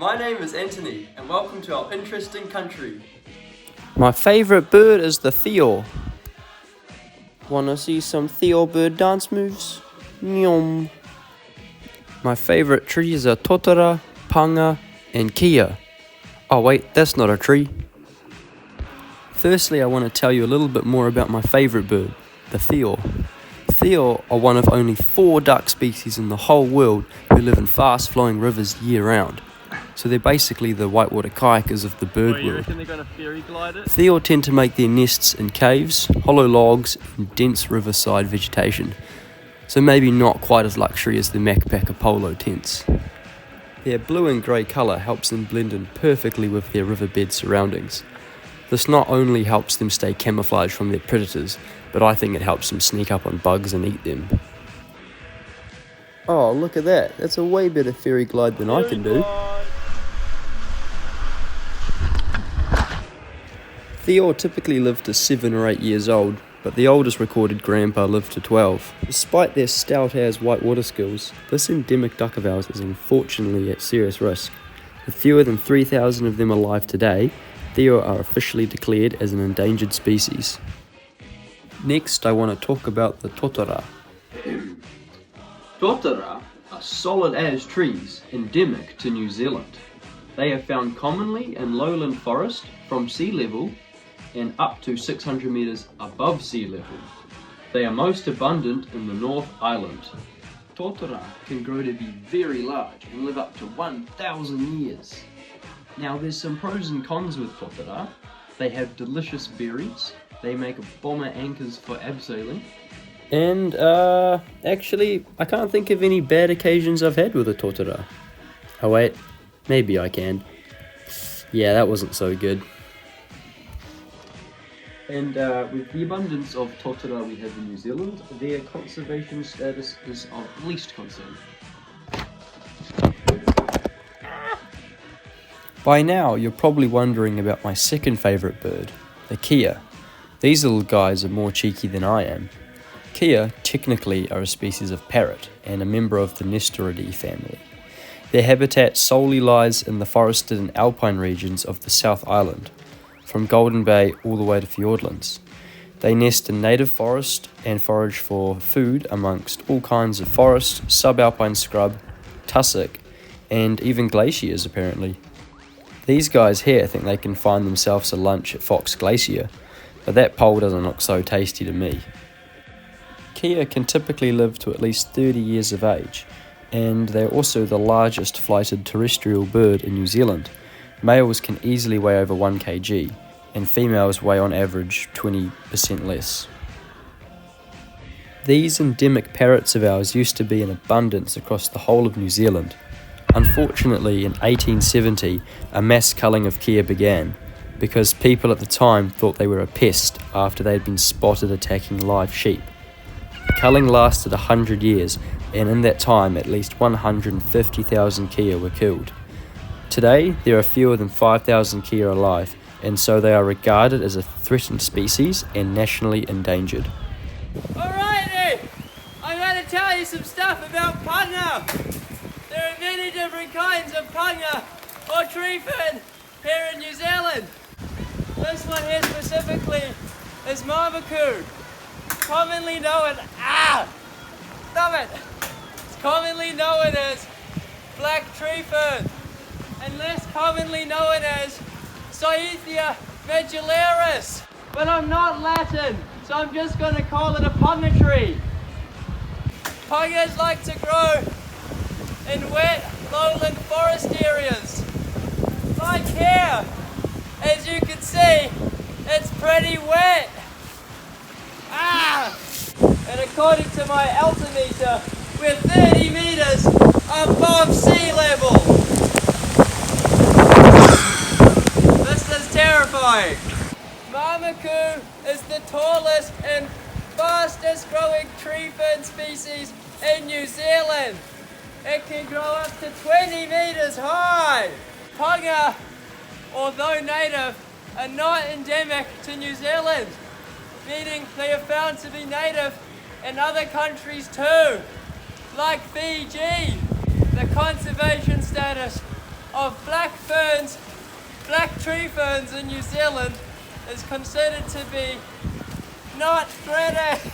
My name is Anthony, and welcome to our interesting country. My favourite bird is the Theo. Wanna see some Theo bird dance moves? Nyom. My favourite trees are TOTORA, PUNGA and Kia. Oh wait, that's not a tree. Firstly, I want to tell you a little bit more about my favourite bird, the Theo. Theo are one of only 4 duck species in the whole world who live in fast-flowing rivers year-round. So they're basically the whitewater kayakers of the bird world. You reckon they're going to fairy glide it? Theo tend to make their nests in caves, hollow logs, and dense riverside vegetation. So maybe not quite as luxury as the Macpaca polo tents. Their blue and grey colour helps them blend in perfectly with their riverbed surroundings. This not only helps them stay camouflaged from their predators, but I think it helps them sneak up on bugs and eat them. Oh, look at that. That's a way better fairy glide than I can do. Theo typically live to 7 or 8 years old, but the oldest recorded grandpa lived to 12. Despite their stout-as whitewater skills, this endemic duck of ours is unfortunately at serious risk. With fewer than 3,000 of them alive today, Theo are officially declared as an endangered species. Next, I want to talk about the TOTORA. TOTORA are solid-as trees endemic to New Zealand. They are found commonly in lowland forest from sea level and up to 600 metres above sea level. They are most abundant in the North Island. TOTORA can grow to be very large and live up to 1,000 years. Now there's some pros and cons with TOTORA. They have delicious berries, they make bomber anchors for abseiling. And actually, I can't think of any bad occasions I've had with a TOTORA. Oh wait, maybe I can. Yeah, that wasn't so good. And with the abundance of TOTORA we have in New Zealand, their conservation status is of least concern. By now, you're probably wondering about my second favourite bird, the Kia. These little guys are more cheeky than I am. Kia technically are a species of parrot and a member of the Nestoridae family. Their habitat solely lies in the forested and alpine regions of the South Island, from Golden Bay all the way to Fiordlands. They nest in native forest and forage for food amongst all kinds of forest, subalpine scrub, tussock, and even glaciers apparently. These guys here think they can find themselves a lunch at Fox Glacier, but that pole doesn't look so tasty to me. Kia can typically live to at least 30 years of age, and they're also the largest flighted terrestrial bird in New Zealand. Males can easily weigh over 1 kg, and females weigh on average 20% less. These endemic parrots of ours used to be in abundance across the whole of New Zealand. Unfortunately, in 1870, a mass culling of Kia began, because people at the time thought they were a pest after they had been spotted attacking live sheep. The culling lasted 100 years, and in that time at least 150,000 Kia were killed. Today, there are fewer than 5,000 Kia alive, and so they are regarded as a threatened species and nationally endangered. Alrighty, I'm going to tell you some stuff about PUNGA. There are many different kinds of PUNGA or tree fern here in New Zealand. This one here specifically is Marmaku, commonly known It's commonly known as black tree fern, and less commonly known as Cyathea medullaris. But I'm not Latin, so I'm just going to call it a PUNGA tree. PUNGAs like to grow in wet lowland forest areas. Like here, as you can see, it's pretty wet. And according to my altimeter, we're 30 meters above sea level. This is terrifying. Marmaku is the tallest and fastest growing tree fern species in New Zealand. It can grow up to 20 meters high. PUNGA, although native, are not endemic to New Zealand, meaning they are found to be native in other countries too, like Fiji. The conservation status of black ferns, black tree ferns in New Zealand is considered to be not threatened.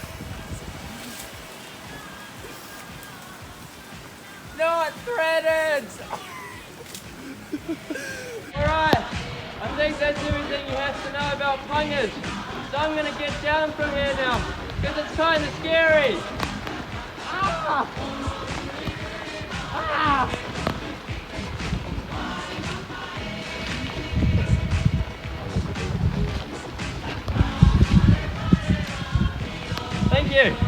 Not threatened! Alright, I think that's everything you have to know about pungas. So I'm going to get down from here now, because it's kind of scary. Ah! Ah! Thank you.